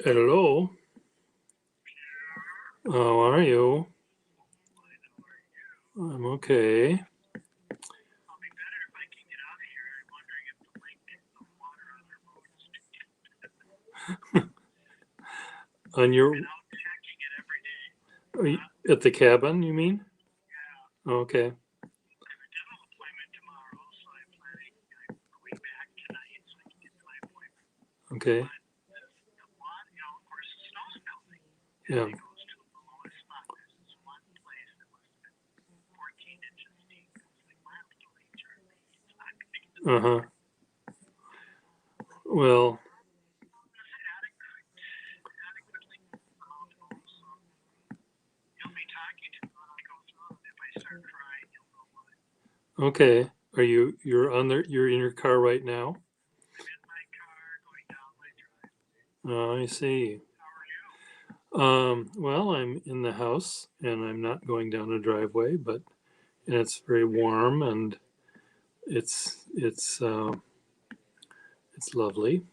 Hello. How are you? I'm okay. On your are you- at the cabin, you mean? Okay. Okay. Yeah. Uh-huh. Well, okay. You're in your car right now? Oh, I see. Well, I'm in the house and I'm not going down a driveway, but and it's very warm and it's it's lovely.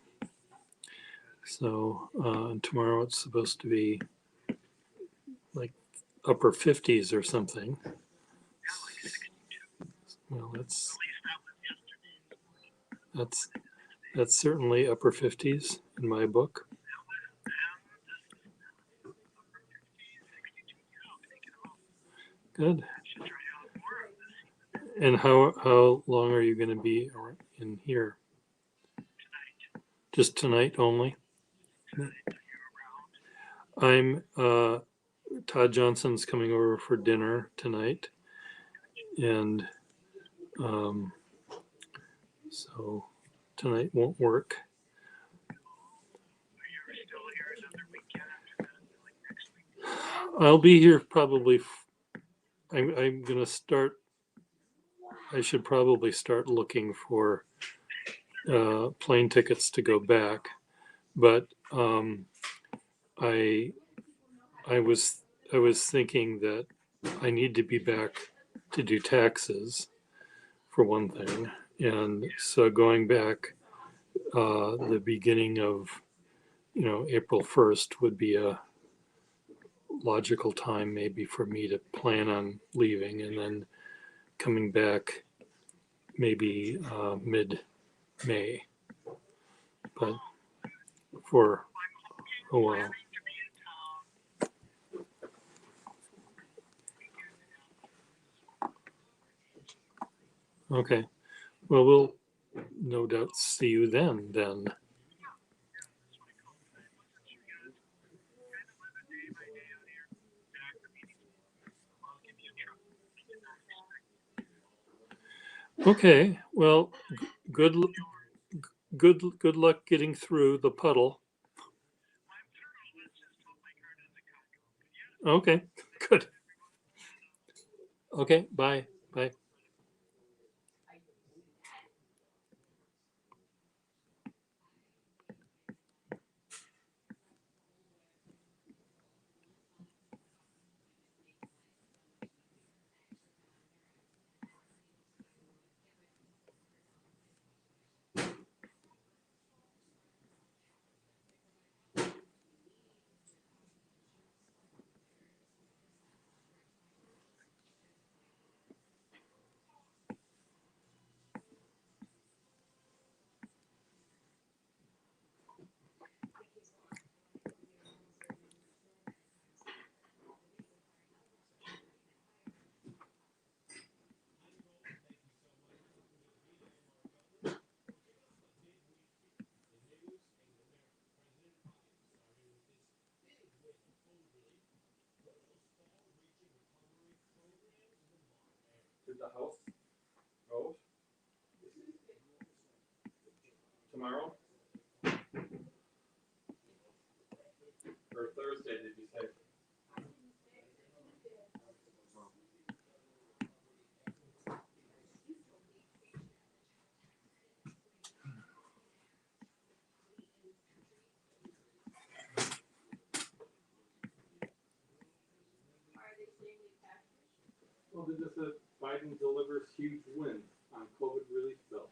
So, tomorrow it's supposed to be like upper 50s or something. Well, that's that's certainly upper 50s in my book. Good. And how long are you going to be in here? Just tonight only? I'm Todd Johnson's coming over for dinner tonight, and um, so tonight won't work. I'll be here probably. I'm gonna start. I should probably start looking for plane tickets to go back, but I I was I was thinking that I need to be back to do taxes for one thing, and so going back the beginning of April 1st would be a logical time maybe for me to plan on leaving, and then coming back maybe mid May, but for a while. Okay. Well, we'll no doubt see you then. Okay. Well, good good luck getting through the puddle. Okay. Good. Okay. Bye. Bye. Did the house vote tomorrow or Thursday? Did you say? Well, did this Biden delivers huge win on COVID relief bill?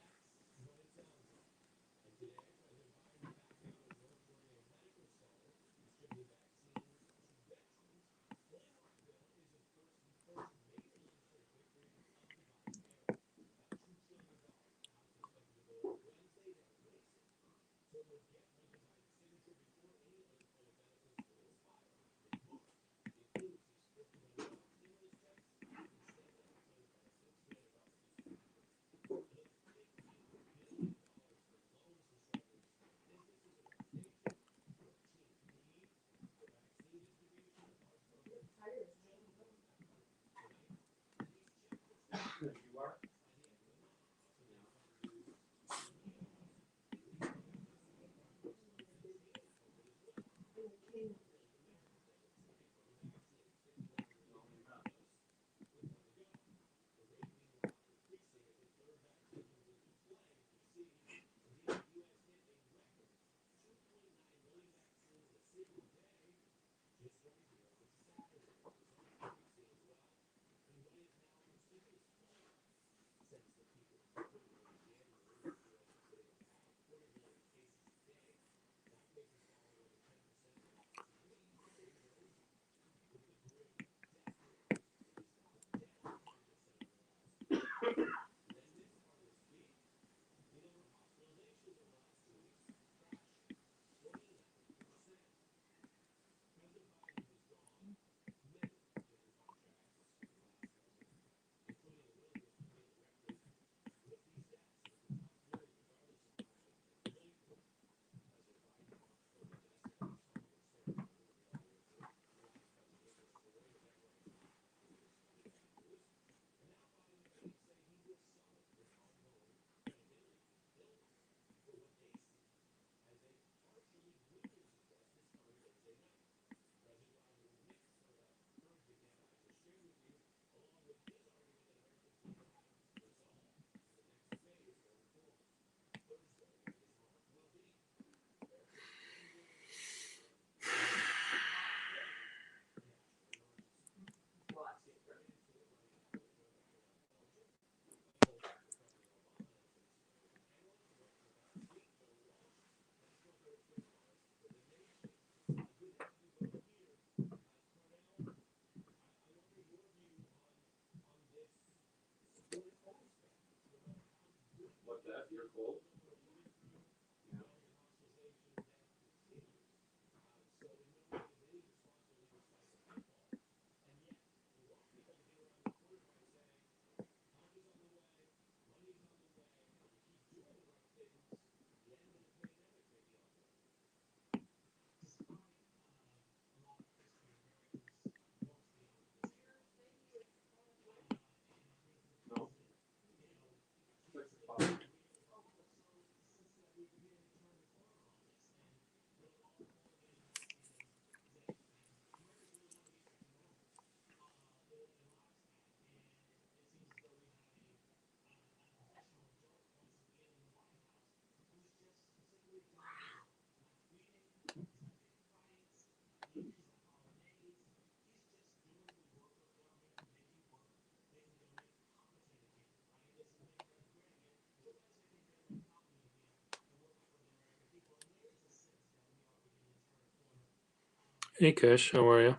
Hey, Cash, how are you?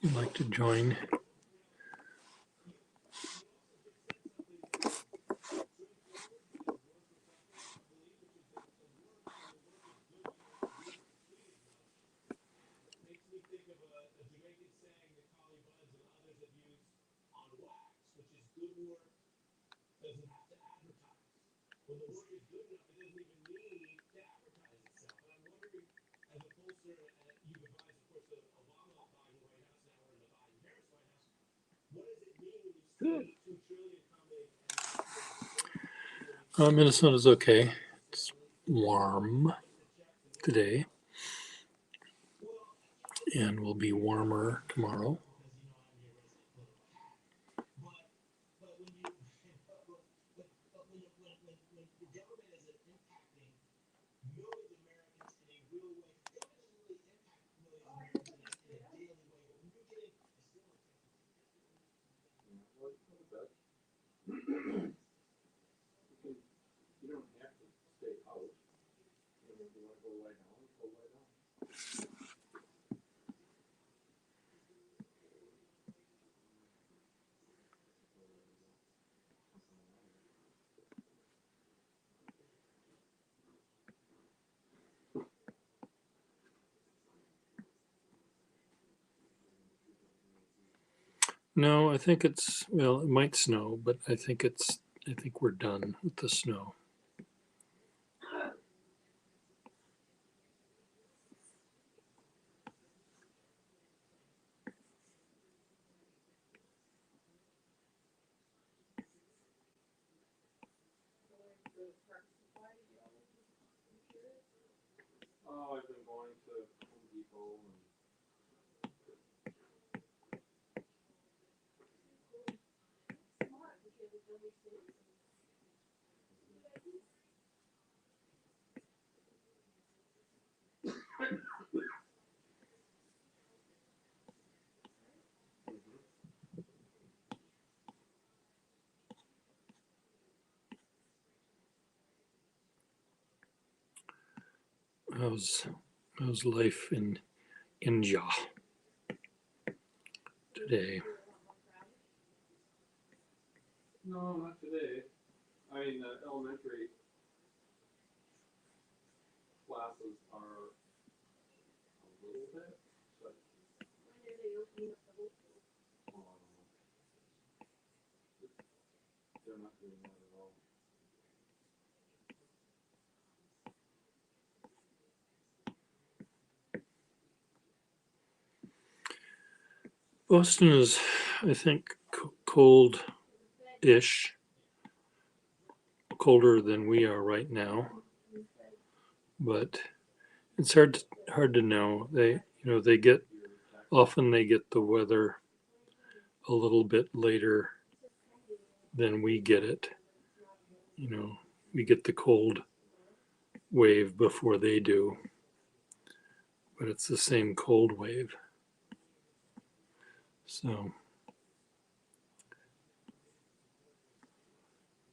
You'd like to join? Minnesota's okay. It's warm today and will be warmer tomorrow. No, I think it's, well, it might snow, but I think we're done with the snow. How's life in India today? No, not today. I mean, the elementary classes are a little bit, but they're not doing that at all. Boston is, I think, cold-ish, colder than we are right now, but it's hard to know. They get the weather a little bit later than we get it. You know, we get the cold wave before they do, but it's the same cold wave. So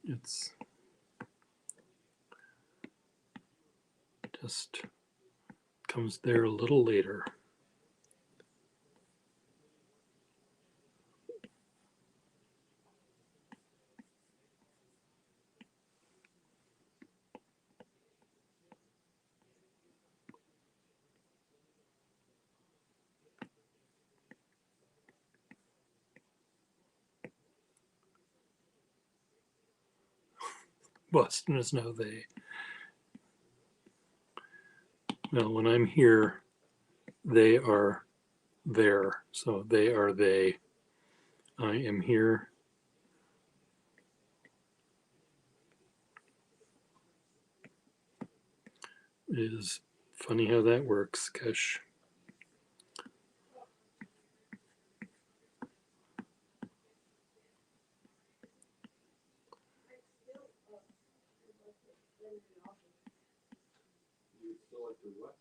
it's Just comes there a little later. Boston is now they. Well, when I'm here, they are there. So they are they. I am here. It is funny how that works, gosh. You still like to what?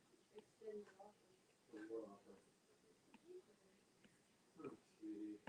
Or what offer? Oh, sweetie.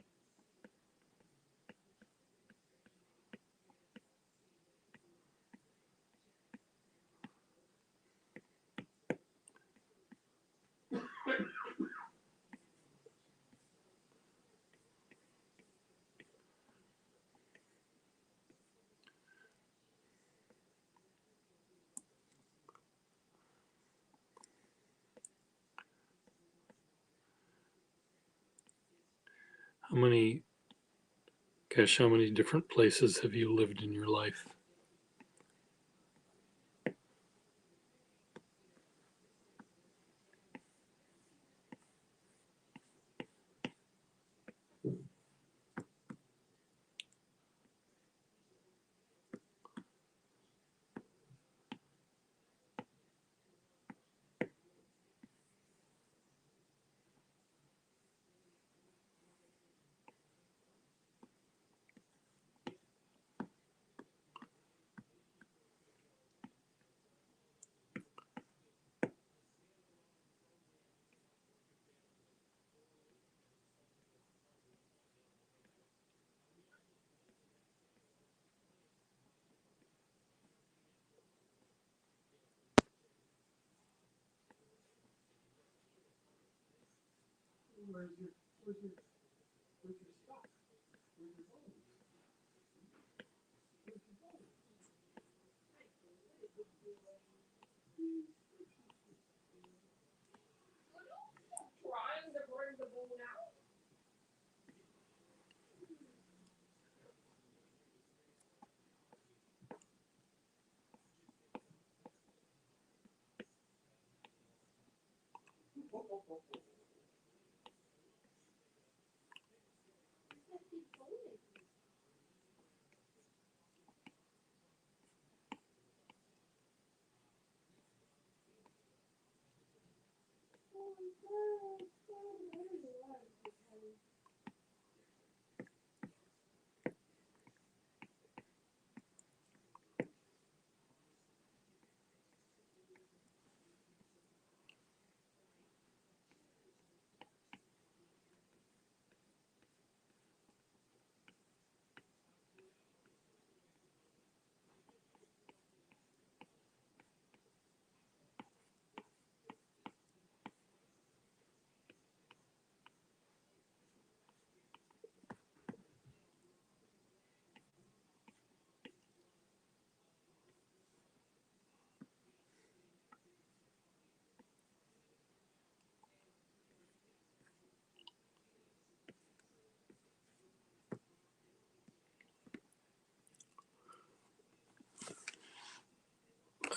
How many different places have you lived in your life? Where's your stuff? Where's your phone?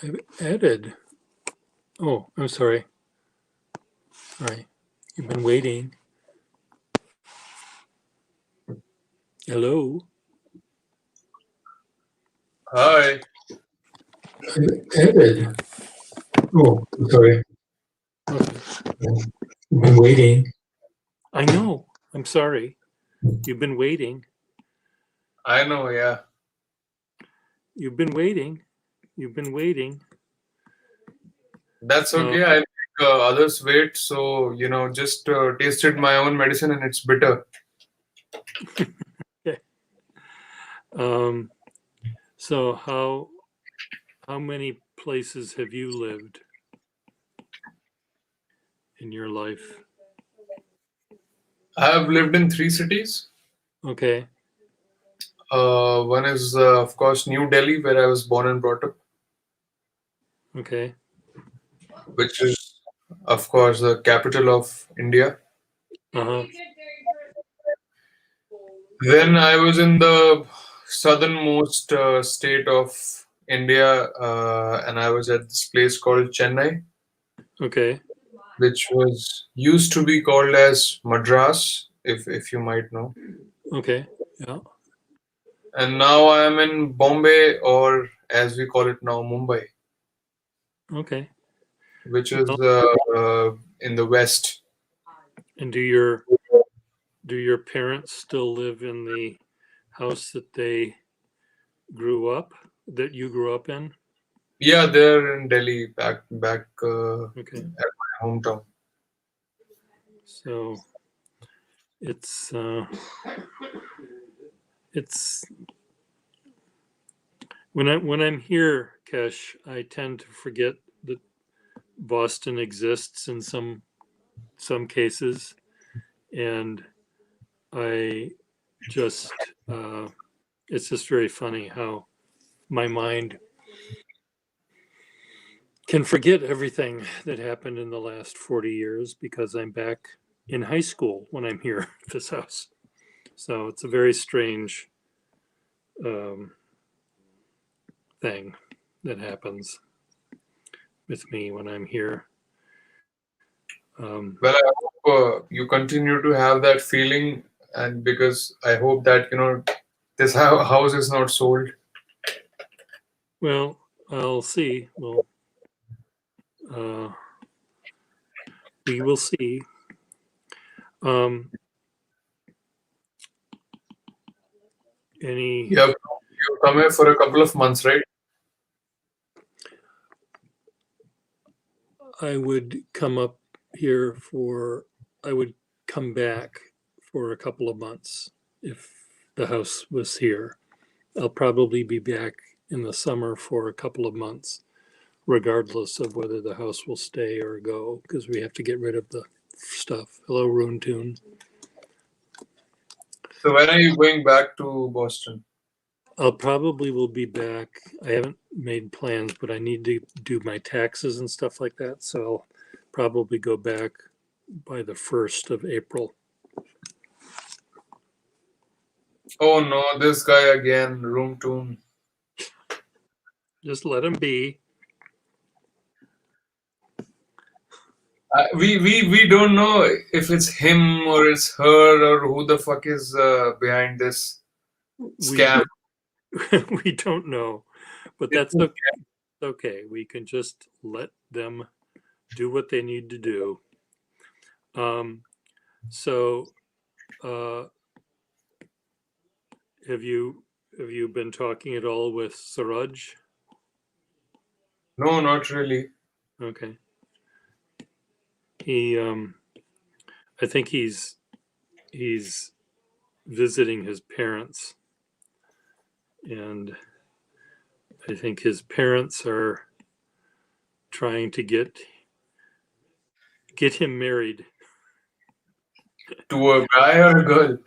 I've added. Oh, I'm sorry. All right. You've been waiting. Hello. Hi. I've added. Oh, I'm sorry. Okay. You've been waiting. I know. I'm sorry. You've been waiting. I know, yeah. You've been waiting. You've been waiting. That's okay. I make others wait, so just tasted my own medicine and it's bitter. Okay. Um, so how many places have you lived? in your life? I have lived in 3 cities. Okay. One is, of course, New Delhi, where I was born and brought up, Okay. which is, of course, the capital of India. Uh-huh. Then I was in the southernmost state of India, and I was at this place called Chennai, Okay. which was used to be called as Madras, if you might know. Okay. Yeah. And now I am in Bombay, or as we call it now, Mumbai, Okay. which is Well, in the west. and do your parents still live in the house that that you grew up in? Yeah, they're in Delhi, back Okay. at my hometown. So it's it's when I'm here, Kesh, I tend to forget that Boston exists in some cases, and I just it's just very funny how my mind can forget everything that happened in the last 40 years because I'm back in high school when I'm here at this house. So it's a very strange um, thing that happens with me when I'm here. Well, I hope you continue to have that feeling, and because I hope that this house is not sold. Well, I'll see. Well, uh, we will see. Um, any, You've come here for a couple of months, right? I would come up here I would come back for a couple of months if the house was here. I'll probably be back in the summer for a couple of months, regardless of whether the house will stay or go, because we have to get rid of the stuff. Hello, Rune Tune. So when are you going back to Boston? I'll probably will be back. I haven't made plans, but I need to do my taxes and stuff like that. So I'll probably go back by the 1st of April. Oh no, this guy again, Room Tune. Just let him be. We don't know if it's him or it's her or who the fuck is behind this scam. We don't know, but that's okay. We can just let them do what they need to do. So, have you been talking at all with Suraj? No, not really. Okay. He, I think he's visiting his parents, and I think his parents are trying to get him married To a guy or a girl?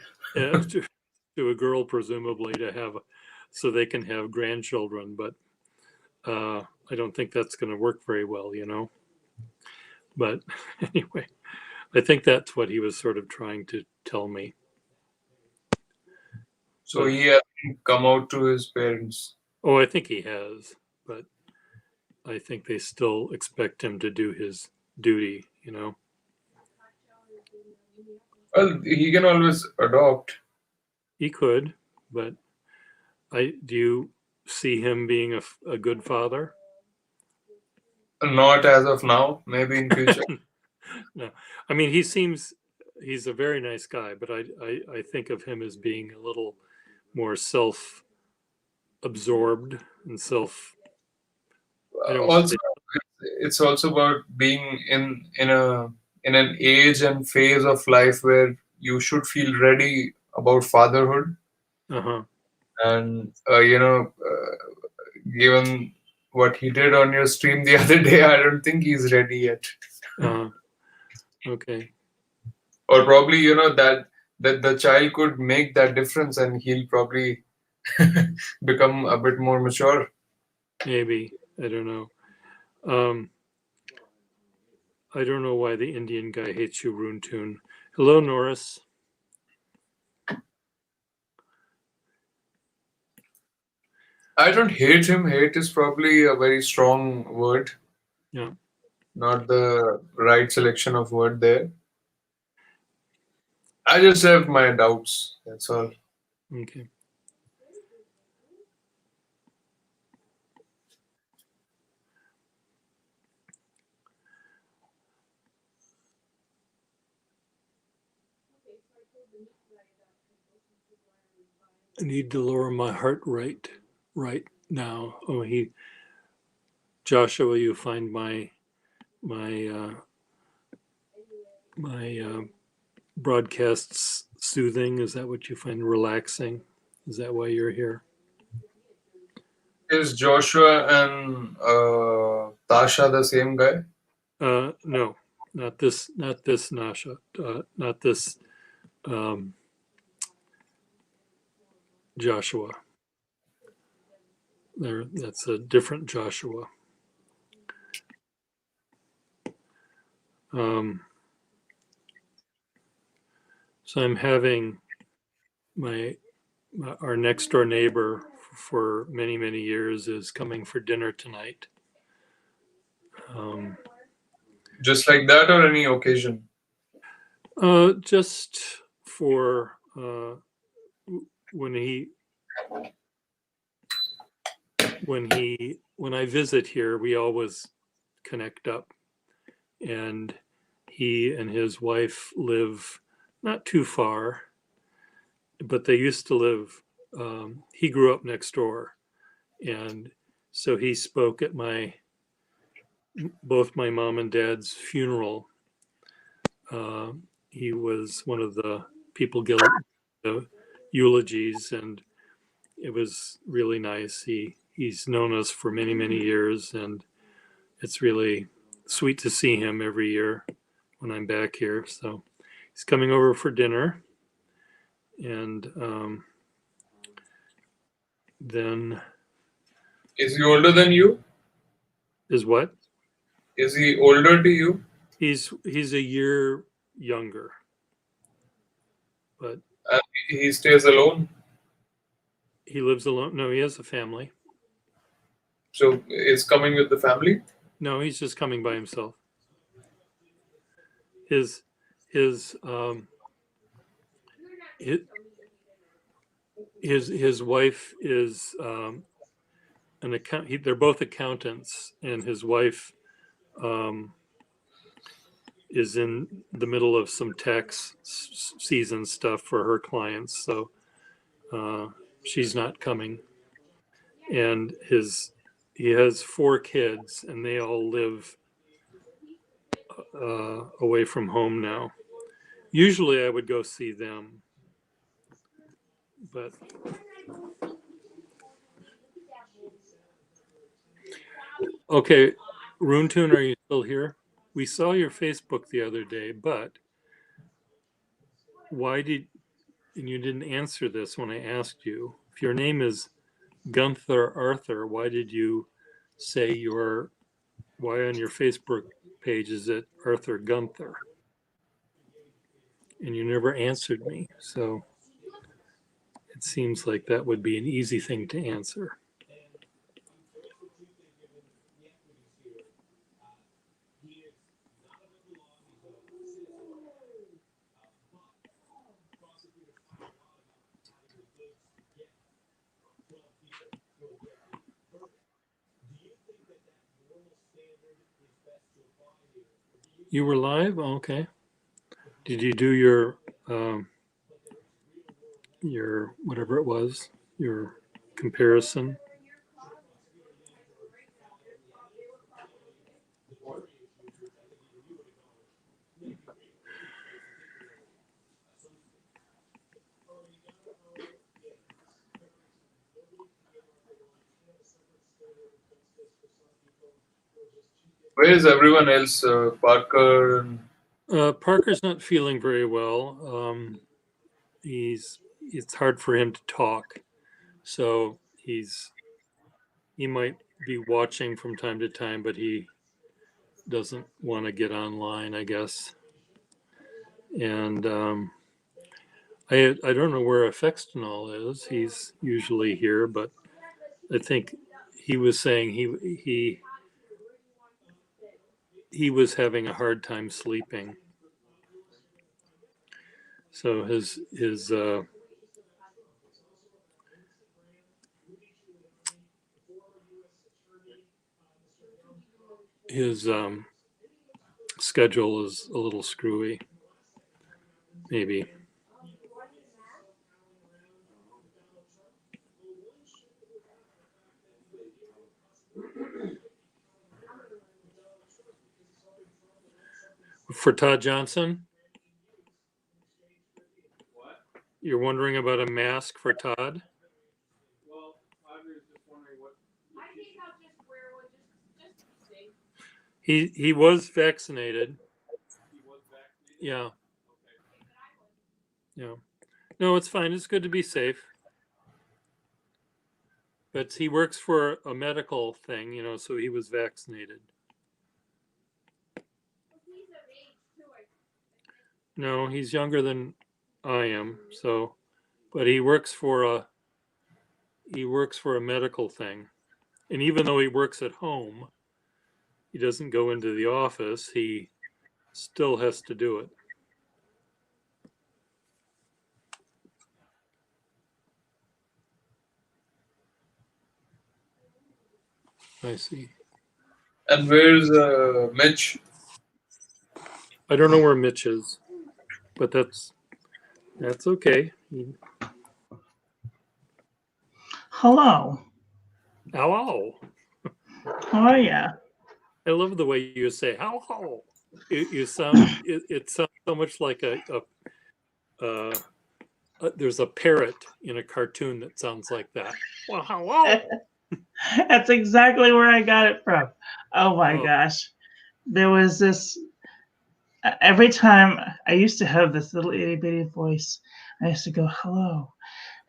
to a girl, presumably, so they can have grandchildren. But I don't think that's going to work very well, But anyway, I think that's what he was sort of trying to tell me. So But, he hasn't come out to his parents. oh, I think he has, but I think they still expect him to do his duty, Well, he can always adopt. He could, but do you see him being a good father? Not as of now, maybe in future. No, I mean, he's a very nice guy, but I think of him as being a little more self-absorbed and Also, it's also about being in an age and phase of life where you should feel ready about fatherhood. Uh-huh. And given what he did on your stream the other day, I don't think he's ready yet. Uh, Okay. Or probably, that the child could make that difference, and he'll probably become a bit more mature. Maybe. I don't know. Um, I don't know why the Indian guy hates you, Runtun. Hello, Norris. I don't hate him. Hate is probably a very strong word, Yeah. not the right selection of word there. I just have my doubts. That's all. Okay. I need to lower my heart rate right now. Oh, Joshua, you find my broadcasts soothing? Is that what you find relaxing? Is that why you're here? Is Joshua and Tasha the same guy? No, not this. Not this Nasha. Not this Joshua. That's a different Joshua. Um, so I'm having our next door neighbor for many years is coming for dinner tonight. Just like that, or any occasion? Just for when I visit here, we always connect up, and he and his wife live not too far, but they used to live. He grew up next door, and so he spoke at both my mom and dad's funeral. He was one of the people giving the eulogies, and it was really nice. He's known us for many years, and it's really sweet to see him every year when I'm back here. So he's coming over for dinner, and then Is he older than you? is what? Is he older to you? He's a year younger, but And he stays alone. he lives alone. No, he has a family. So is coming with the family? No, he's just coming by himself. His his his wife is an account. They're both accountants, and his wife is in the middle of some tax season stuff for her clients, so she's not coming. And he has 4 kids, and they all live away from home now. Usually, I would go see them, but okay. Runtun, are you still here? We saw your Facebook the other day, but why did and you didn't answer this when I asked you? If your name is Gunther Arthur, why did you say why on your Facebook page is it Arthur Gunther? And you never answered me. So it seems like that would be an easy thing to answer. You were live? Oh, okay. Did you do your whatever it was, your comparison? Where is everyone else? Parker and Parker's not feeling very well. It's hard for him to talk, so he might be watching from time to time, but he doesn't want to get online, I guess. And I don't know where Afextinol is. He's usually here, but I think he was saying he was having a hard time sleeping. So his schedule is a little screwy, maybe. For Todd Johnson, you're wondering about a mask for Todd? He was vaccinated. Yeah. Yeah. No, it's fine. It's good to be safe. But he works for a medical thing, so he was vaccinated. No, he's younger than I am, but he works for a medical thing. And even though he works at home, he doesn't go into the office, he still has to do it. I see. And where's Mitch? I don't know where Mitch is, but that's okay. Hello. Hello. How are ya? I love the way you say hello. You sound it sounds so much like there's a parrot in a cartoon that sounds like that. Well, hello. That's exactly where I got it from. Oh my gosh. There was this, every time I used to have this little itty bitty voice, I used to go, hello.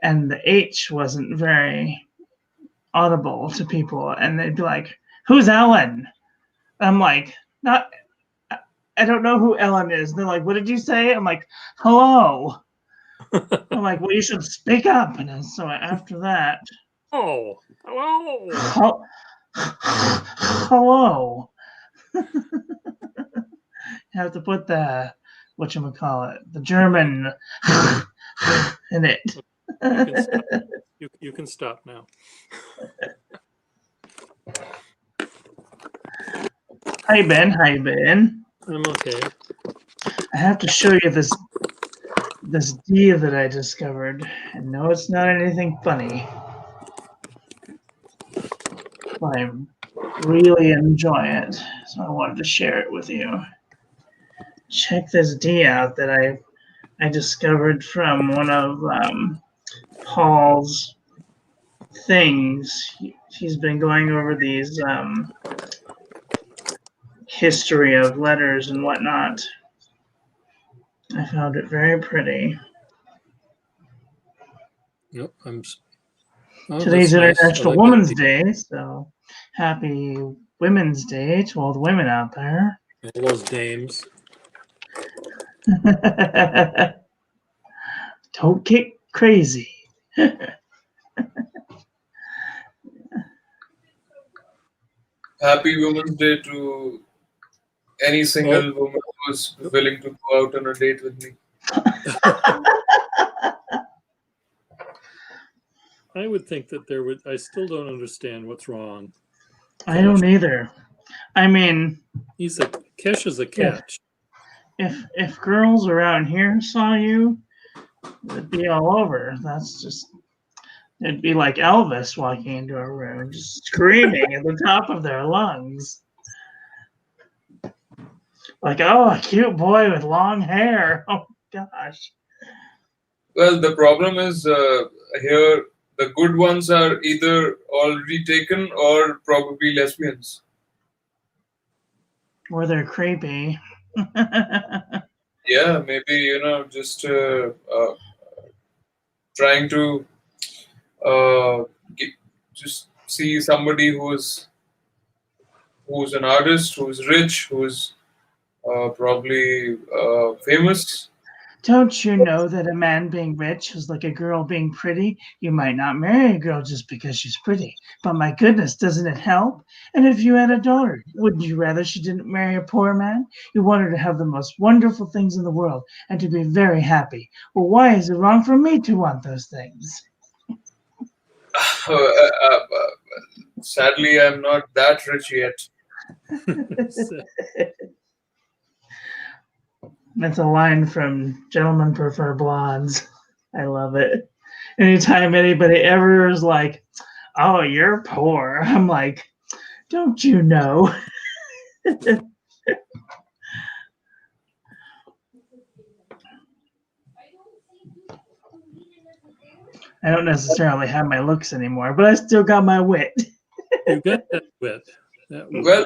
And the H wasn't very audible to people. And they'd be like, who's Ellen? I'm like, I don't know who Ellen is. And they're like, what did you say? I'm like, hello. I'm like, well, you should speak up. And so after that, oh, hello. Hello. You have to put the whatchamacallit, the German in it. You can stop now. Hi Ben, how you been? I'm okay. I have to show you this deer that I discovered. And no, it's not anything funny. But I really enjoy it. So I wanted to share it with you. Check this deer out that I discovered from one of Paul's things. He's been going over these history of letters and whatnot. I found it very pretty. Yep, Today's International Women's Day, so happy Women's Day to all the women out there. All those dames. Don't get crazy. Happy Women's Day to any single woman who's willing to go out on a date with me. I would think that I still don't understand what's wrong. I don't either. I mean, Kesh is a catch. If girls around here saw you, it'd be all over. It'd be like Elvis walking into a room, just screaming at the top of their lungs. Like, oh, a cute boy with long hair. Oh, gosh. Well, the problem is here, the good ones are either already taken or probably lesbians. Or they're creepy. Yeah, maybe just trying to uh, get, just see somebody who's an artist, who's rich, who's probably famous. Don't you know that a man being rich is like a girl being pretty? You might not marry a girl just because she's pretty, but my goodness, doesn't it help? And if you had a daughter, wouldn't you rather she didn't marry a poor man? You want her to have the most wonderful things in the world and to be very happy. Well, why is it wrong for me to want those things? Sadly, I'm not that rich yet. That's a line from Gentlemen Prefer Blondes. I love it. Anytime anybody ever is like, oh, you're poor, I'm like, don't you know? I don't necessarily have my looks anymore, but I still got my wit. You got that wit. That wit. Well,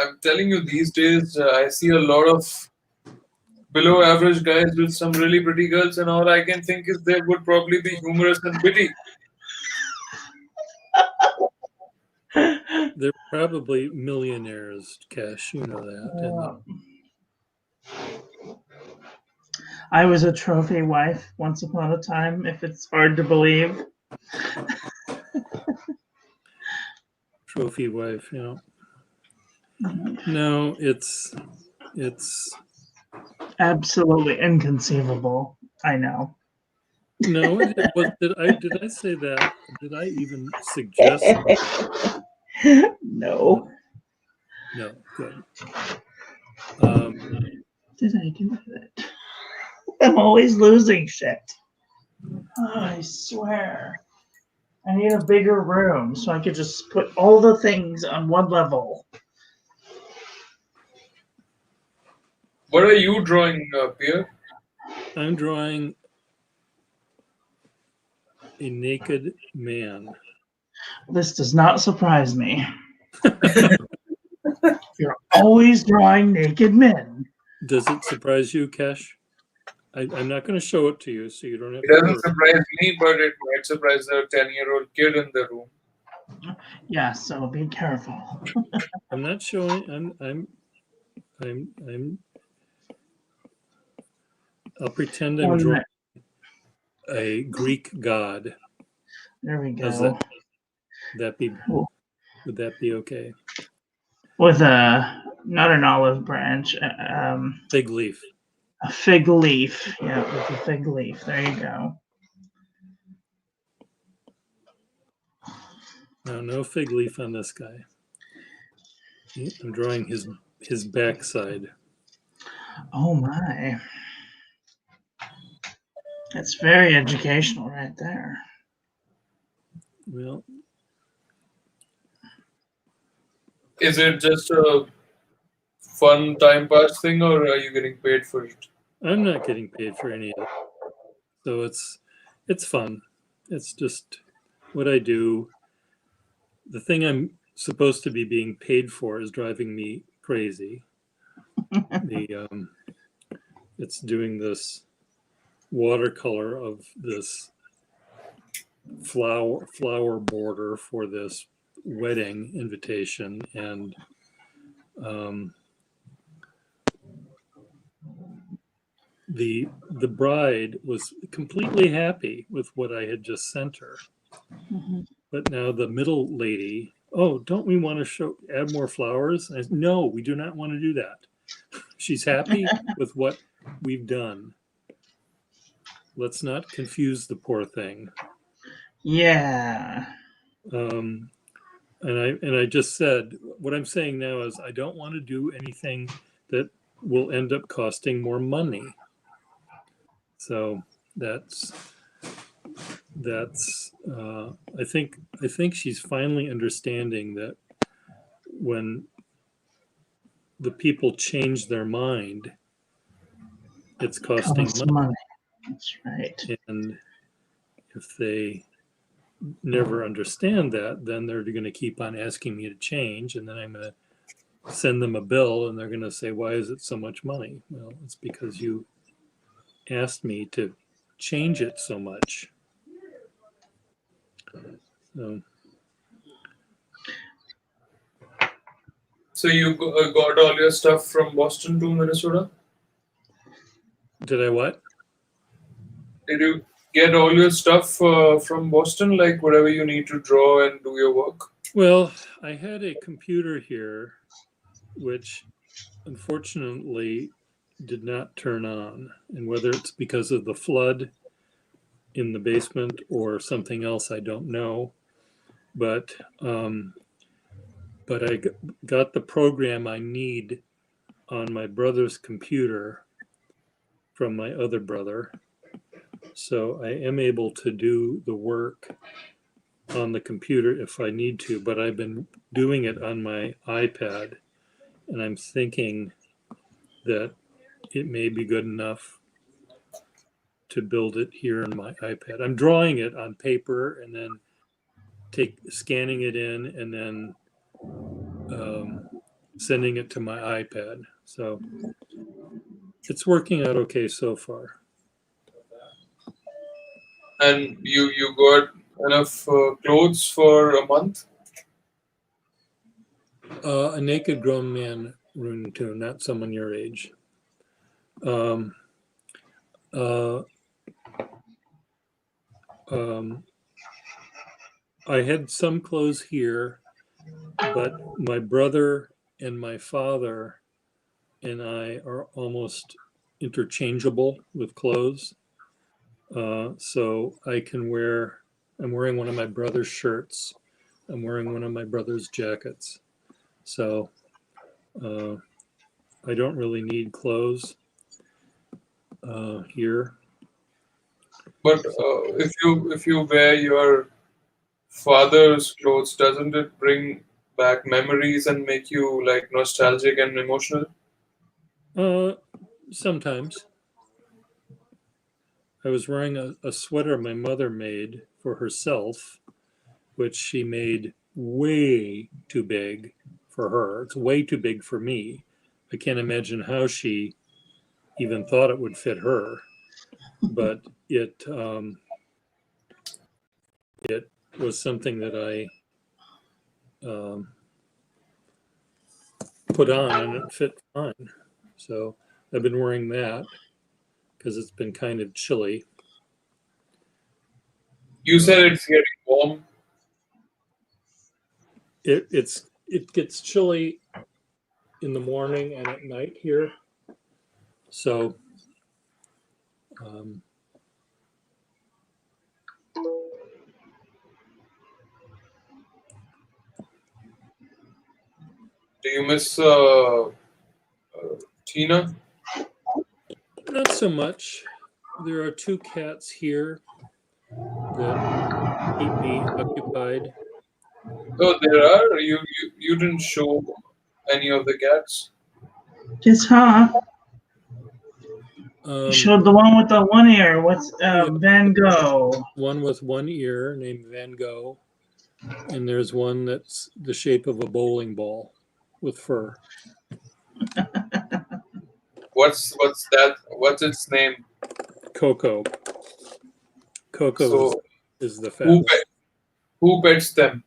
I'm telling you, these days I see a lot of below average guys with some really pretty girls, and all I can think is they would probably be humorous and witty. They're probably millionaires, Cash. You know that. I was a trophy wife once upon a time, if it's hard to believe. Trophy wife, No, it's Absolutely inconceivable. I know. no. Did I say that? Did I even suggest? No. No. Good. Did I do that? I'm always losing shit. Oh, I swear. I need a bigger room so I could just put all the things on one level. What are you drawing, Pierre? I'm drawing a naked man. This does not surprise me. You're always drawing naked men. Does it surprise you, Cash? I'm not going to show it to you, so you don't have It to doesn't worry. surprise me, but it might surprise the 10-year-old kid in the room. Yeah, so be careful. I'm not showing. I'll pretend I'm drawing a Greek god. There we Does go. Would that be okay? With not an olive branch, Fig leaf. a fig leaf. Yeah, with a fig leaf. There you go. No fig leaf on this guy. I'm drawing his backside. Oh my. That's very educational right there. Well, Is it just a fun time pass thing, or are you getting paid for it? I'm not getting paid for any of it, so it's fun. It's just what I do. The thing I'm supposed to be being paid for is driving me crazy. It's doing this watercolor of this flower border for this wedding invitation, and the bride was completely happy with what I had just sent her. Mm-hmm. But now the middle lady, oh, don't we want to add more flowers? No, we do not want to do that. She's happy with what we've done. Let's not confuse the poor thing. Yeah. And I just said, what I'm saying now is I don't want to do anything that will end up costing more money. So that's I think she's finally understanding that when the people change their mind, it's costing money. That's right. And if they never understand that, then they're going to keep on asking me to change, and then I'm going to send them a bill and they're going to say, why is it so much money? Well, it's because you asked me to change it so much. So, So you got all your stuff from Boston to Minnesota? did I what? Did you get all your stuff from Boston, like whatever you need to draw and do your work? Well, I had a computer here, which unfortunately did not turn on. And whether it's because of the flood in the basement or something else, I don't know. But I got the program I need on my brother's computer from my other brother. So I am able to do the work on the computer if I need to, but I've been doing it on my iPad, and I'm thinking that it may be good enough to build it here on my iPad. I'm drawing it on paper and then scanning it in and then sending it to my iPad. So it's working out okay so far. And you got enough clothes for a month? A naked grown man Rune Tune, not someone your age. Um, uh, I had some clothes here, but my brother and my father and I are almost interchangeable with clothes. So I can I'm wearing one of my brother's shirts. I'm wearing one of my brother's jackets. So I don't really need clothes here. But if you wear your father's clothes, doesn't it bring back memories and make you like nostalgic and emotional? Sometimes. I was wearing a sweater my mother made for herself, which she made way too big for her. It's way too big for me. I can't imagine how she even thought it would fit her, but it was something that I put on and it fit fine. So I've been wearing that because it's been kind of chilly. You said it's getting warm. It gets chilly in the morning and at night here. So Do you miss Tina? not so much. There are two cats here that keep me occupied. Oh, there are. You didn't show any of the cats. Just huh? You showed the one with the one ear. What's Yeah, Van Gogh? one with one ear named Van Gogh, and there's one that's the shape of a bowling ball with fur. What's that? What's its name? Coco. Coco So is the who fat. who pets them?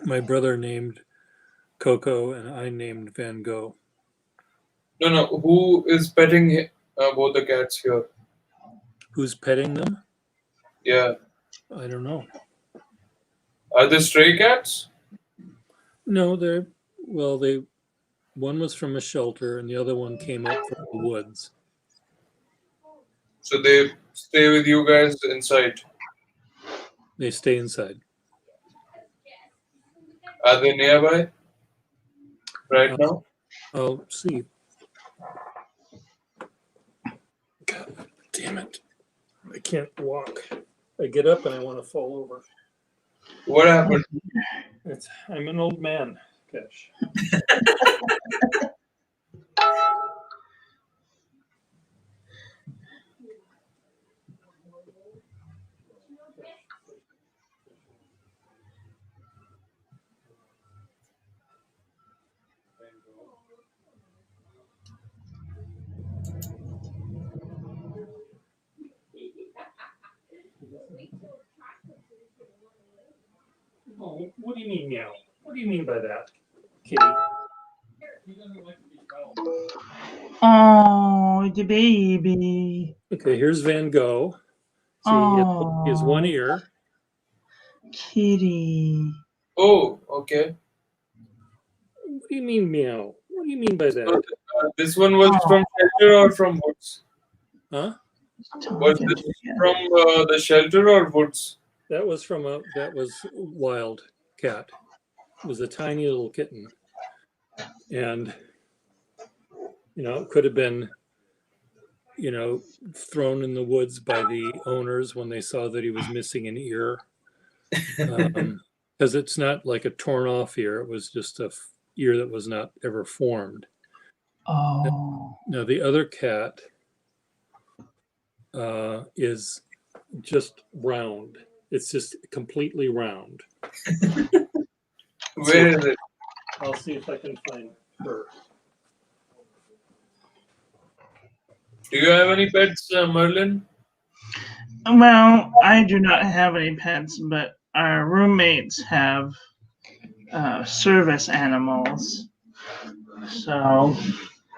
My brother named Coco, and I named Van Gogh. No. Who is petting both the cats here? Who's petting them? Yeah. I don't know. Are they stray cats? No, one was from a shelter, and the other one came up from the woods. So they stay with you guys inside. They stay inside. Are they nearby right now? I'll see. God damn it. I can't walk. I get up and I want to fall over. What happened? I'm an old man, Cash. you mean meow? What do you mean by that, kitty? Oh, the baby. Okay, here's Van Gogh. See, he has one Oh, ear. kitty. Oh, okay. What do you mean meow? What do you mean by So that? this one was Oh. from shelter or from woods? Huh? Was Talking this to you. from the shelter or woods? That was wild cat. It was a tiny little kitten. And it could have been, thrown in the woods by the owners when they saw that he was missing an ear. Because it's not like a torn off ear. It was just a ear that was not ever formed. Oh. Now the other cat is just round. It's just completely round. Where is it? I'll see if I can find her. Do you have any pets, Merlin? Well, I do not have any pets, but our roommates have service animals. So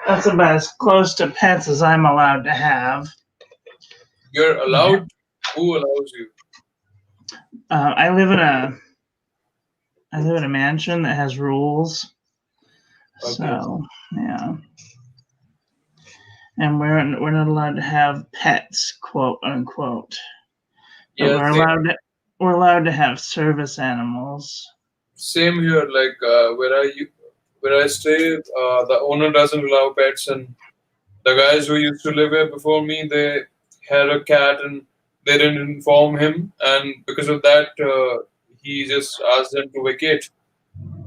that's about as close to pets as I'm allowed to have. You're allowed? Who allows you? I live in a mansion that has rules. Okay. So yeah. And we're not allowed to have pets, quote unquote. But Yeah, we're allowed to have service animals. same here. Like where I stay, the owner doesn't allow pets, and the guys who used to live here before me, they had a cat, and they didn't inform him, and because of that, he just asked them to vacate.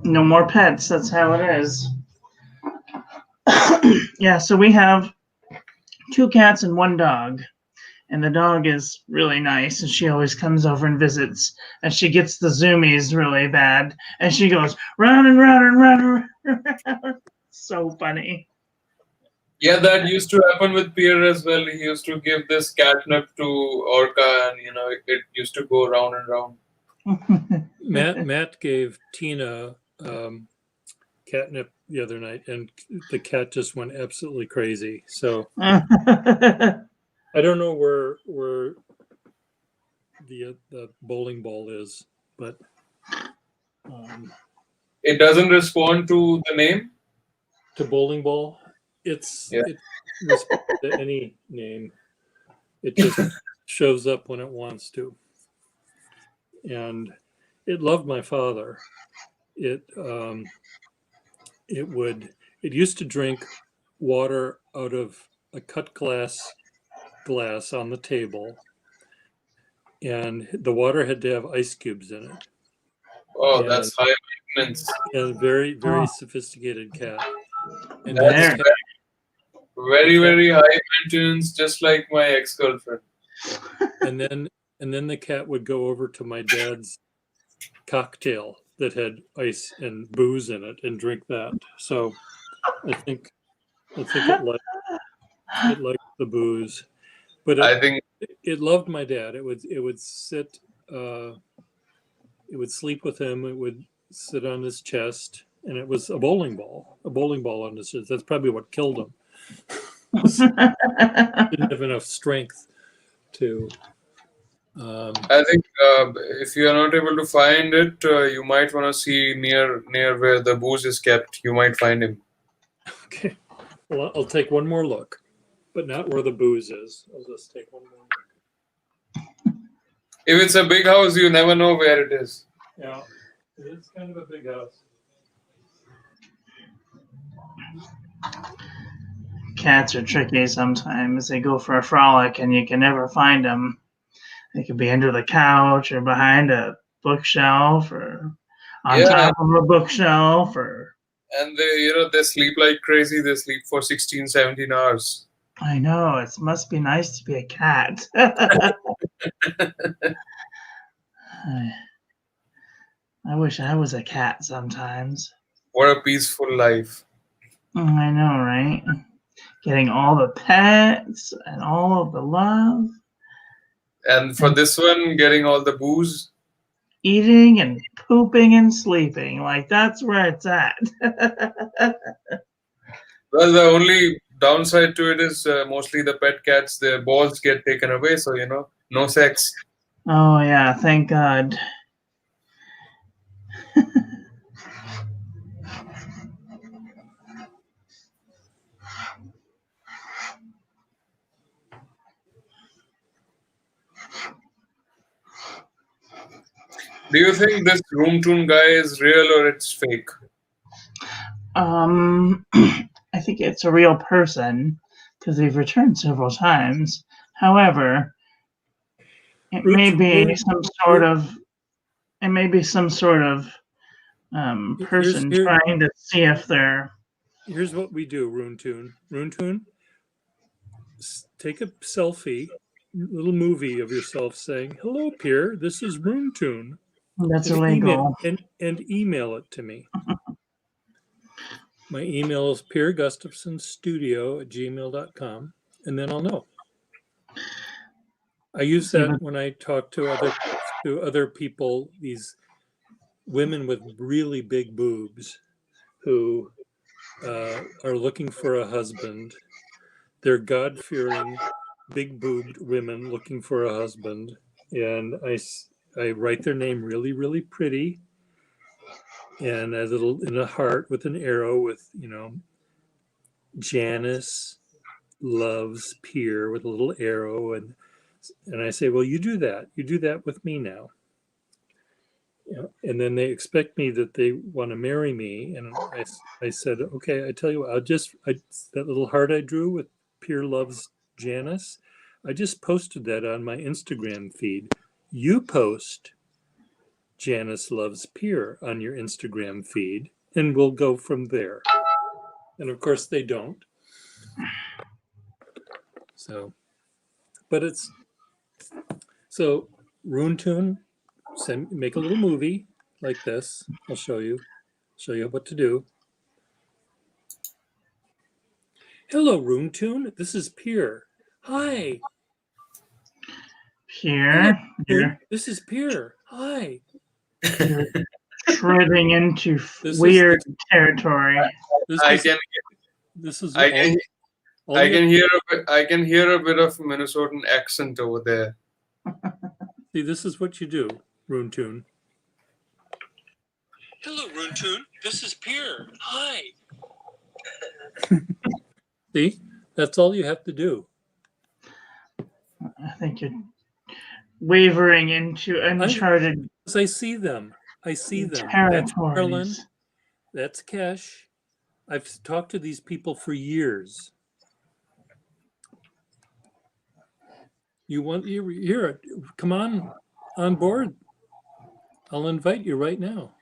No more pets. That's how it is. Yeah, so we have 2 cats and 1 dog. And the dog is really nice, and she always comes over and visits. And she gets the zoomies really bad, and she goes round and round and round and round. So funny. Yeah, that used to happen with Pierre as well. He used to give this catnip to Orca, and it used to go round and round. Matt gave Tina catnip the other night, and the cat just went absolutely crazy. So I don't know where the bowling ball is, but It doesn't respond to the name. to bowling ball, it responds to any name. It just shows up when it wants to, and it loved my father. It used to drink water out of a cut glass on the table, and the water had to have ice cubes in it. Oh, that's high maintenance. A very, very sophisticated cat. And That's that very, very high maintenance, just like my ex-girlfriend. and then the cat would go over to my dad's cocktail that had ice and booze in it and drink that. So I think it liked the booze, but I think it loved my dad. It would sit. It would sleep with him. It would sit on his chest, and it was a bowling ball on his chest. That's probably what killed him. Didn't have enough strength to. I think if you are not able to find it, you might want to see near where the booze is kept. You might find him. Okay. Well, I'll take one more look, but not where the booze is. I'll just take one more look. If it's a big house, you never know where it is. Yeah, it's kind of a big house. Cats are tricky sometimes. They go for a frolic, and you can never find them. They could be under the couch or behind a bookshelf or on top of a bookshelf or. And they sleep like crazy. They sleep for 16, 17 hours. I know. It must be nice to be a cat. I wish I was a cat sometimes. What a peaceful life. I know, right? Getting all the pets and all of the love. And for this one, getting all the booze. eating and pooping and sleeping. Like that's where it's at. Well, the only downside to it is mostly the pet cats, their balls get taken away, so no sex. Oh yeah, thank God. Do you think this Room Tune guy is real or it's fake? I think it's a real person because they've returned several times. However, it may be some sort of person trying to see if they're. Here's what we do, Rune Tune, take a selfie, little movie of yourself saying, "Hello, Pierre. This is Rune Tune." That's illegal. And email it to me. My email is pierregustafsonstudio@gmail.com, and then I'll know. I use that when I talk to other people, these women with really big boobs who are looking for a husband. They're God-fearing, big-boobed women looking for a husband, and I write their name really, really pretty, and a little in a heart with an arrow with Janice loves Pierre with a little arrow, and I say, well, you do that with me now. And then they expect me that they want to marry me, and I said, okay, I tell you what, that little heart I drew with Pierre loves Janice, I just posted that on my Instagram feed. You post Janice loves Pierre on your Instagram feed, and we'll go from there. And of course they don't. So, but Rune Tune, make a little movie like this. I'll show you what to do. Hello, Rune Tune. This is Pierre. Hi. Pierre. This is Pierre. Hi. You're treading into weird territory. I can hear a bit of Minnesotan accent over there. See, this is what you do, Rune Tune. Hello, Rune Tune. This is Pierre. Hi. See, that's all you have to do. I think you're wavering into uncharted. I see them. That's Marilyn. That's Kesh. I've talked to these people for years. Here, come on board. I'll invite you right now.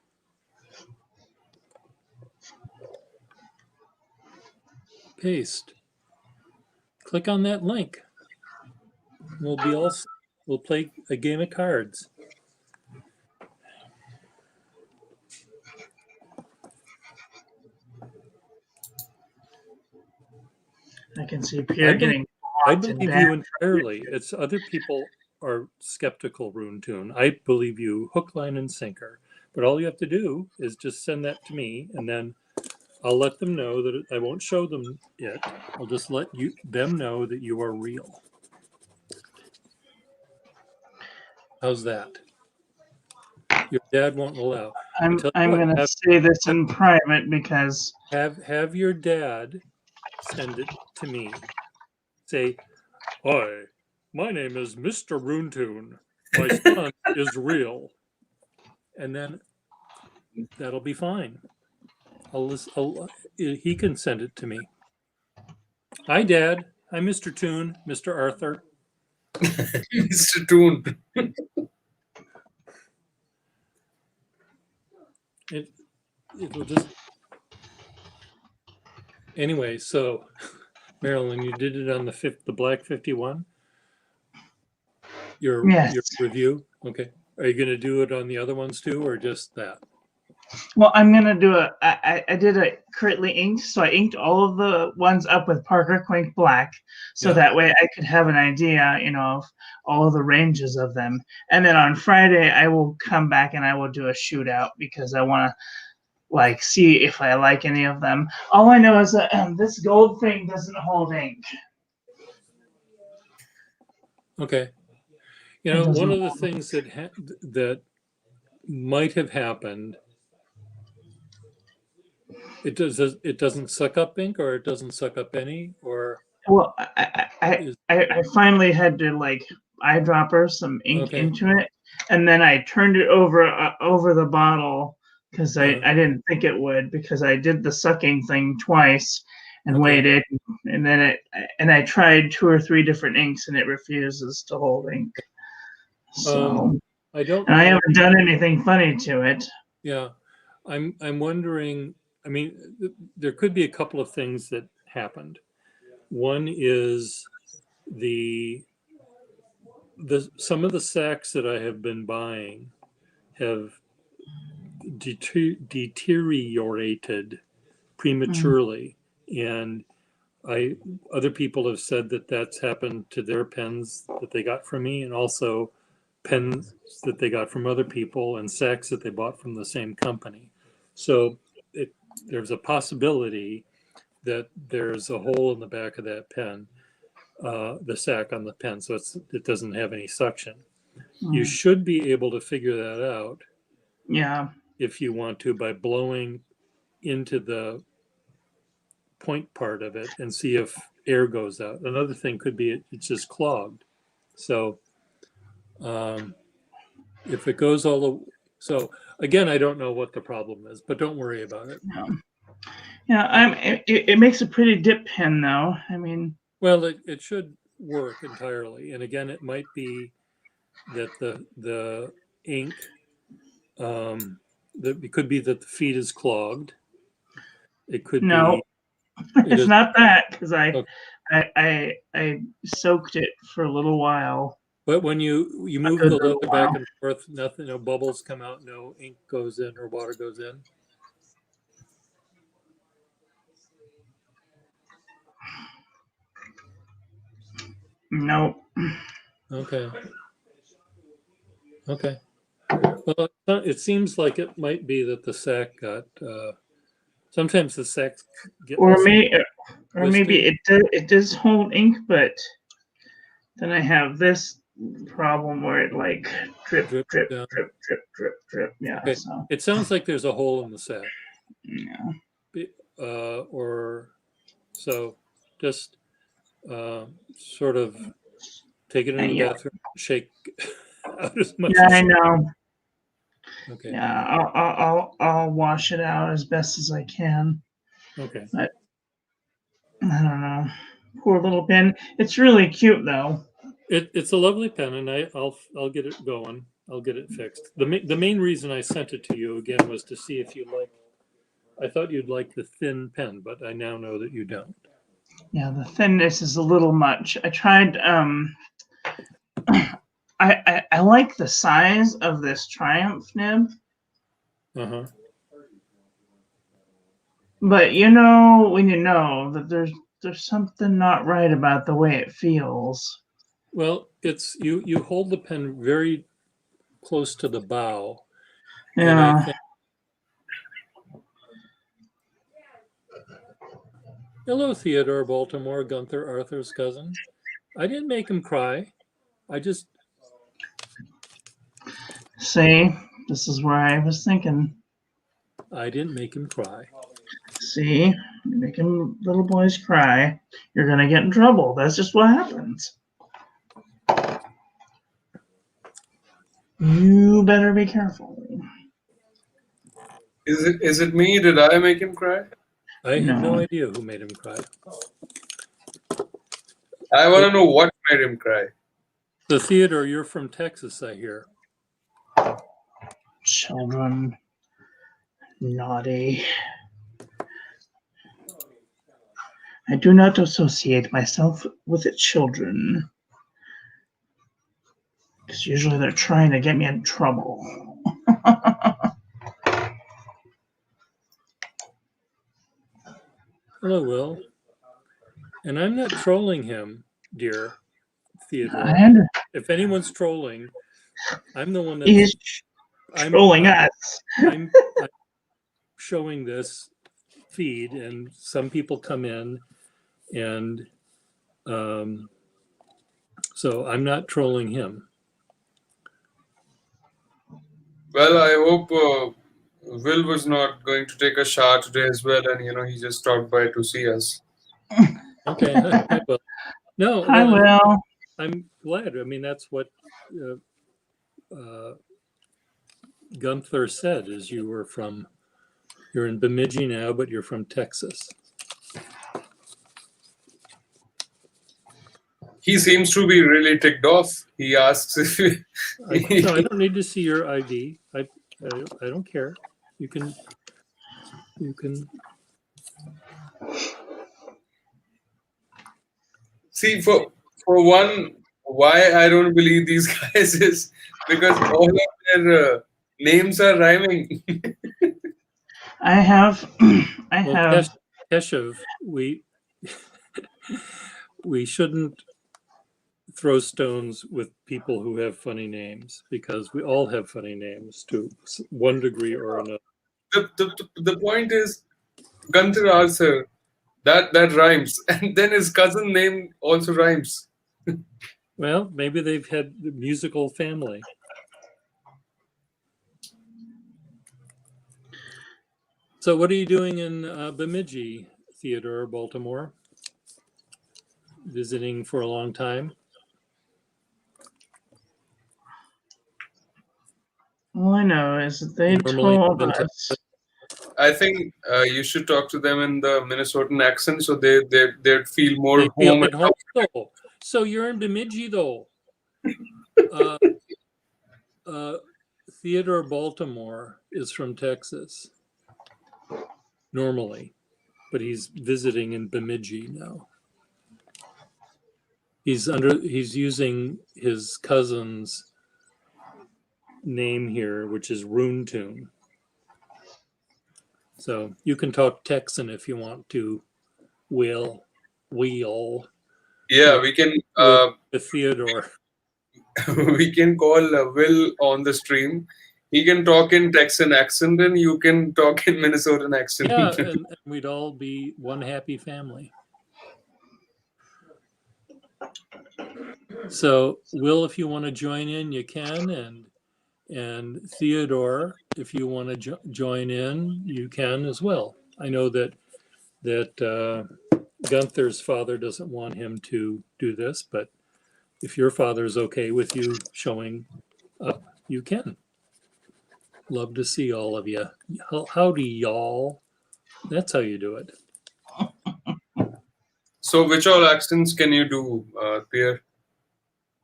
Paste. Click on that link. We'll play a game of cards. I can see Pierre getting. I believe you entirely. It's other people are skeptical, Rune Tune. I believe you hook, line, and sinker. But all you have to do is just send that to me, and then I'll let them know that I won't show them it. I'll just let them know that you are real. How's that? Your dad won't allow. I'm going to say this in private because have your dad send it to me. Say, hi, my name is Mr. Rune Tune. My son is real. And then that'll be fine. He can send it to me. Hi, Dad. Hi, Mr. Tune, Mr. Arthur. Mr. Tune. It'll just... Anyway, so... Marilyn, you did it on the Black 51? Your review? Okay. Are you going to do it on the other ones too, or just that? Well, I'm gonna do I did a currently inked, so I inked all of the ones up with Parker Quink Black, so Yeah. that way I could have an idea, of all of the ranges of them. And then on Friday I will come back and I will do a shootout because I want to like see if I like any of them. All I know is that this gold thing doesn't hold ink. Okay. It One doesn't of the hold. things that might have happened, it doesn't suck up ink, or it doesn't suck up any, or Well, is I finally had to like eyedropper some ink okay. into it, and then I turned it over the bottle because Uh-huh. I didn't think it would, because I did the sucking thing twice and Okay. waited, and then I tried 2 or 3 different inks and it refuses to hold ink. So I don't and I know. haven't done anything funny to it. Yeah, I'm wondering. I mean, there could be a couple of things that happened. One is the some of the sacks that I have been buying have deteriorated prematurely, and other people have said that that's happened to their pens that they got from me, and also pens that they got from other people, and sacks that they bought from the same company. So there's a possibility that there's a hole in the back of that pen, the sack on the pen, so it doesn't have any suction. You should be able to figure that out Yeah. if you want to, by blowing into the point part of it and see if air goes out. Another thing could be it's just clogged. So if it goes so again, I don't know what the problem is, but don't worry about it. Yeah, it makes a pretty dip pen though. I mean, Well, it should work entirely. And again, it might be that the ink, it could be that the feed is clogged. It could no, be. it's not that, because Okay. I soaked it for a little while. But when you move the lid back and forth, nothing, no bubbles come out, no ink goes in or water goes in. Nope. Okay. Okay. Well, it seems like it might be that the sack got. Sometimes the sacks get. Or twisted. maybe it does hold ink, but then I have this problem where it like drip, Drip drip, down. drip, drip, drip, drip. Yeah. Okay. So It sounds like there's a hole in the sack. yeah. Or so just sort of take it in the Yeah. bathroom, shake out as much Yeah, as I know. Okay. Yeah, I'll wash it out as best as I can. Okay. But I don't know. Poor little pen. It's really cute though. It's a lovely pen, and I'll get it going. I'll get it fixed. The main reason I sent it to you again was to see if you like. I thought you'd like the thin pen, but I now know that you don't. Yeah, the thinness is a little much. I tried I like the size of this Triumph nib. Uh-huh. But when you know that there's something not right about the way it feels. Well, it's you hold the pen very close to the bow. And Yeah. I think, hello, Theodore Baltimore, Gunther Arthur's cousin. I didn't make him cry. I just See, this is where I was thinking. I didn't make him cry. See, you're making little boys cry. You're gonna get in trouble. That's just what happens. You better be careful. Is it me? Did I make him cry? I have No. no idea who made him cry. I want to know what made him cry. The Theodore, you're from Texas, I hear. Children. Naughty. I do not associate myself with the children. Because usually they're trying to get me in trouble. Hello, Will. And I'm not trolling him, dear Theodore. And If anyone's trolling, I'm the one he's I'm trolling us. I'm showing this feed, and some people come in, and so I'm not trolling him. Well, I hope Will was not going to take a shower today as well, and he just stopped by to see us. Okay, I will. No, I will. I'm glad. I mean, that's what Gunther said. Is you're in Bemidji now, but you're from Texas. He seems to be really ticked off. He asks if No, I don't need to see your ID. I don't care. You can. See, for one, why I don't believe these guys is because all of their names are rhyming. I have. Well, Keshav, we shouldn't throw stones with people who have funny names, because we all have funny names to one degree or another. The point is, Gunther Arthur, that rhymes, and then his cousin name also rhymes. Well, maybe they've had the musical family. So what are you doing in Bemidji, Theodore, Baltimore? Visiting for a long time? All I know is that they Normally told in us. I think you should talk to them in the Minnesotan accent, so they'd feel more They feel home. at home, though. So you're in Bemidji, though. Theodore Baltimore is from Texas, normally, but he's visiting in Bemidji now. He's using his cousin's name here, which is Runetoon. So you can talk Texan if you want to, Will. Yeah, we can. With Theodore. We can call Will on the stream. He can talk in Texan accent, and you can talk in Minnesotan accent. Yeah, and we'd all be one happy family. So, Will, if you want to join in, you can, and Theodore, if you want to join in, you can as well. I know that Gunther's father doesn't want him to do this, but if your father's okay with you showing up, you can. Love to see all of you. Howdy, y'all. That's how you do it. So, which all accents can you do, Pierre?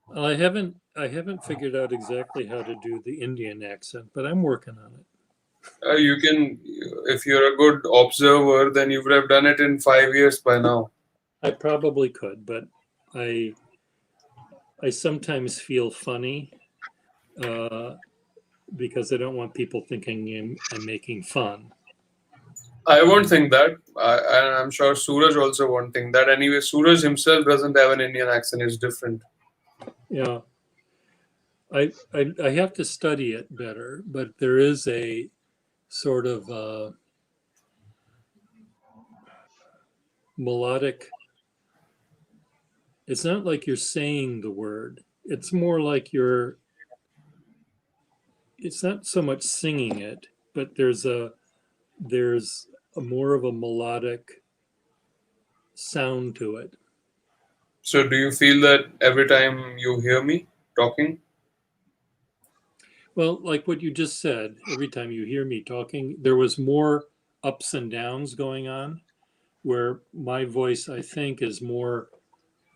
Well, I haven't figured out exactly how to do the Indian accent, but I'm working on it. You can, if you're a good observer, then you would have done it in 5 years by now. I probably could, but I sometimes feel funny because I don't want people thinking I'm making fun. I won't think that. I'm sure Suraj also won't think that. Anyway, Suraj himself doesn't have an Indian accent. It's different. Yeah. I have to study it better, but there is a sort of melodic. It's not like you're saying the word. It's more like it's not so much singing it, but there's a more of a melodic sound to it. So do you feel that every time you hear me talking? Well, like what you just said, every time you hear me talking, there was more ups and downs going on, where my voice, I think, is more,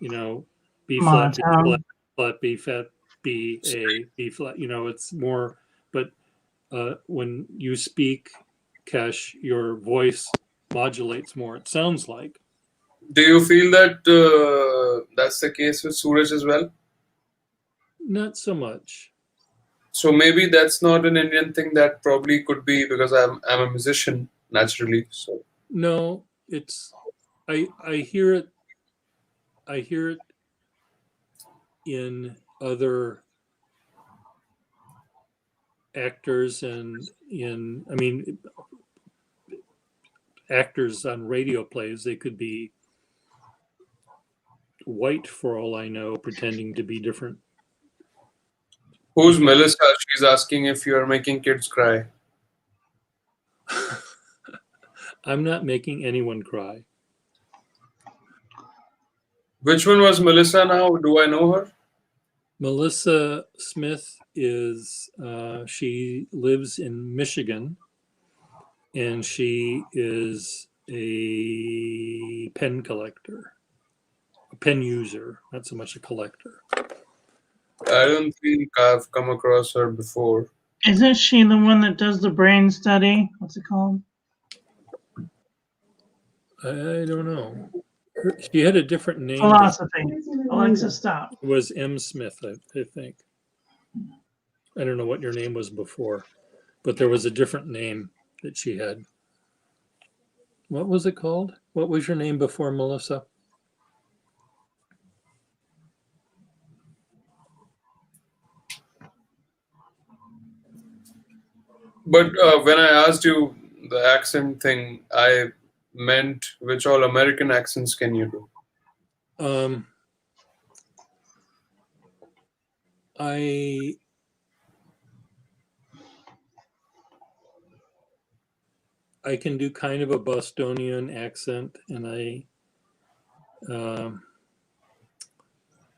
B flat, B flat, flat, B flat, B, A, B flat, it's more, but when you speak, Kesh, your voice modulates more, it sounds like. Do you feel that that's the case with Suraj as well? Not so much. So maybe that's not an Indian thing. That probably could be because I'm a musician naturally. So no, it's I hear it. I hear it in other actors and I mean, actors on radio plays. They could be white for all I know, pretending to be different. Who's Melissa? She's asking if you are making kids cry. I'm not making anyone cry. Which one was Melissa now? Do I know her? Melissa Smith is, she lives in Michigan, and she is a pen collector, a pen user, not so much a collector. I don't think I've come across her before. Isn't she the one that does the brain study? What's it called? I don't know. She had a different name. Philosophy. Alexa, stop. It was M. Smith, I think. I don't know what your name was before, but there was a different name that she had. What was it called? What was your name before Melissa? But when I asked you the accent thing, I meant which all American accents can you do? I can do kind of a Bostonian accent, and I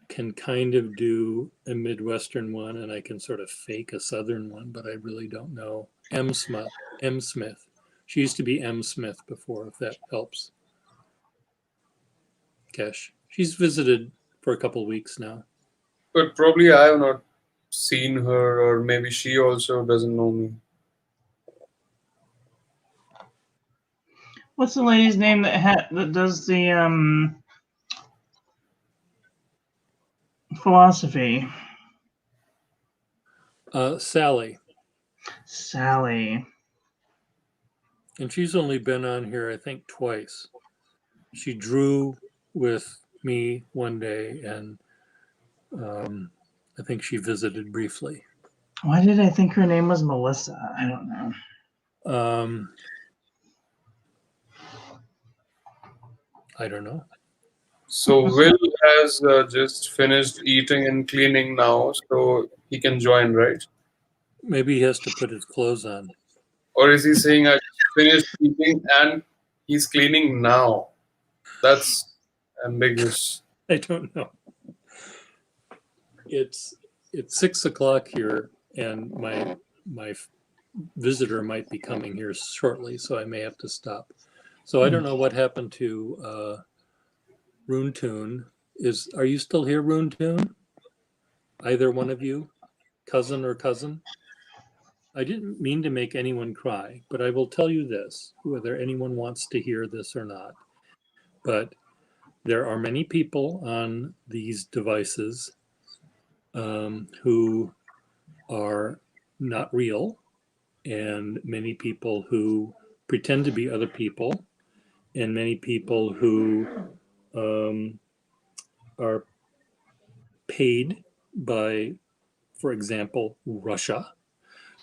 can kind of do a Midwestern one, and I can sort of fake a Southern one, but I really don't know. M. Smith. She used to be M. Smith before, if that helps. Kesh. She's visited for a couple weeks now. But probably I have not seen her, or maybe she also doesn't know me. What's the lady's name that does the philosophy? Sally. Sally. And she's only been on here, I think, twice. She drew with me one day, and I think she visited briefly. Why did I think her name was Melissa? I don't know. I don't know. So Will has just finished eating and cleaning now, so he can join, right? Maybe he has to put his clothes on. Or is he saying I just finished eating and he's cleaning now? That's ambiguous. I don't know. It's 6 o'clock here, and my visitor might be coming here shortly, so I may have to stop. So I don't know what happened to Rune Toon. Are you still here, Rune Toon? Either one of you, cousin or cousin? I didn't mean to make anyone cry, but I will tell you this, whether anyone wants to hear this or not. But there are many people on these devices who are not real, and many people who pretend to be other people, and many people who are paid by, for example, Russia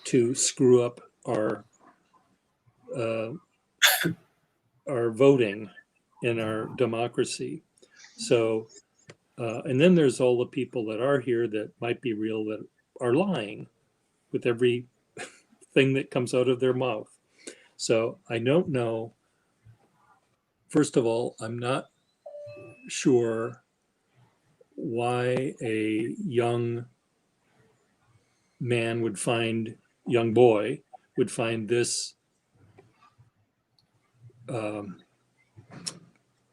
to screw up our voting in our democracy. So, and then there's all the people that are here that might be real that are lying with every thing that comes out of their mouth. So I don't know. First of all, I'm not sure why a young boy would find this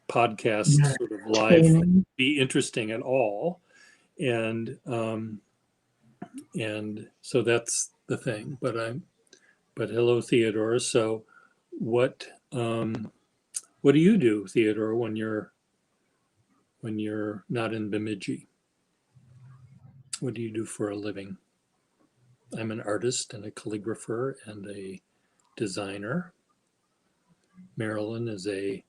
podcast sort of live be interesting at all. And so that's the thing. But hello, Theodore. So what do you do, Theodore, when you're not in Bemidji? What do you do for a living? I'm an artist and a calligrapher and a designer. Marilyn is a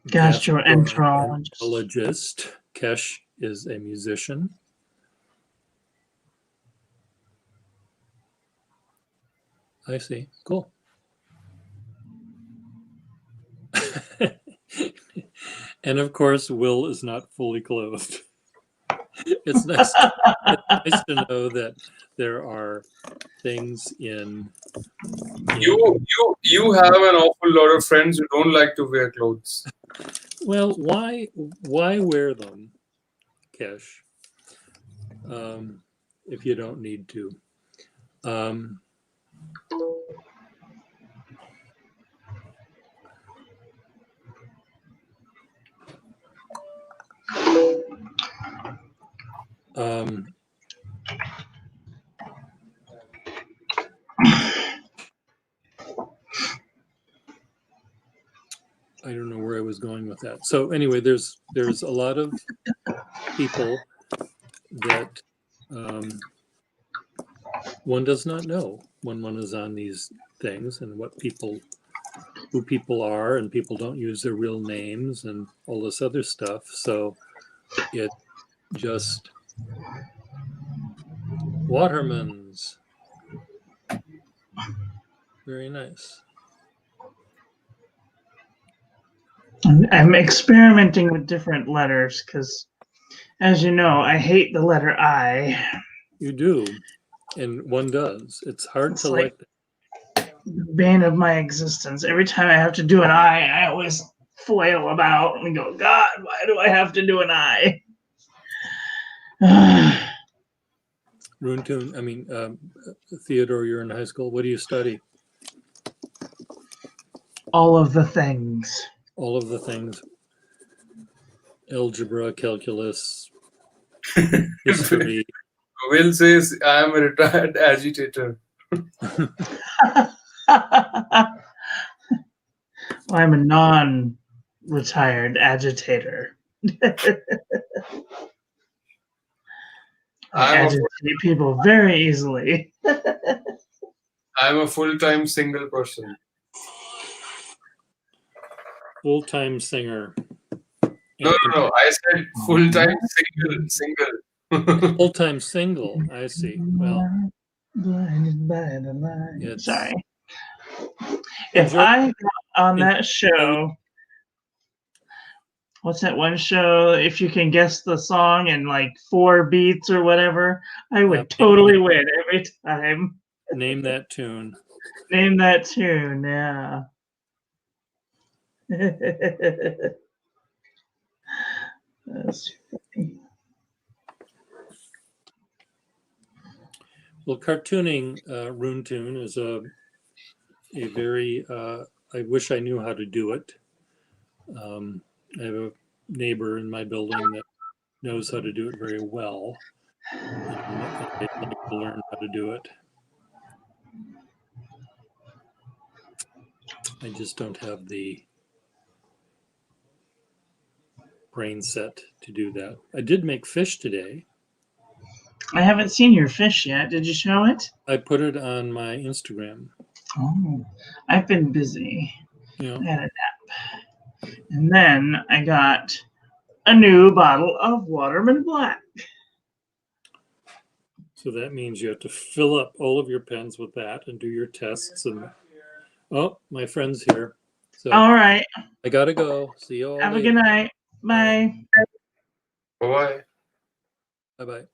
Gastroenterologist. Kesh is a musician. I see. Cool. And of course, Will is not fully clothed. It's nice to know that there are things in You have an awful lot of friends who don't like to wear clothes. well, why wear them, Kesh, if you don't need to? I don't know where I was going with that. So anyway, there's a lot of people that one does not know when one is on these things, and who people are, and people don't use their real names and all this other stuff. So it just Watermans. Very nice. I'm experimenting with different letters because, as you know, I hate the letter I. You do, and one does. It's hard It's to like like. the bane of my existence. Every time I have to do an I always flail about and go, God, why do I have to do an I? Runtune, I mean, Theodore, you're in high school. What do you study? All of the things. All of the things. Algebra, calculus, history. Will says, I am a retired agitator. I'm a non-retired agitator. I agitate people very easily. I'm a full-time single person. Full-time singer. No. I said full-time single. Full-time single. I see. Well, Blinded by the light. Sorry. If Enjoy- I got on that show, what's that one show? If you can guess the song in like 4 beats or whatever, I would totally win every time. Name that tune. Name that tune, yeah. That's funny. Well, cartooning, Runtune, is a very, I wish I knew how to do it. I have a neighbor in my building that knows how to do it very well. And I'd like to learn how to do it. I just don't have the brain set to do that. I did make fish today. I haven't seen your fish yet. Did you show it? I put it on my Instagram. Oh, I've been busy. Yeah. I had a nap. And then I got a new bottle of Waterman Black. So that means you have to fill up all of your pens with that and do your tests. And oh, my friend's here. So All right. I gotta go. See you all Have later. a good night. Bye. Bye-bye. Bye-bye.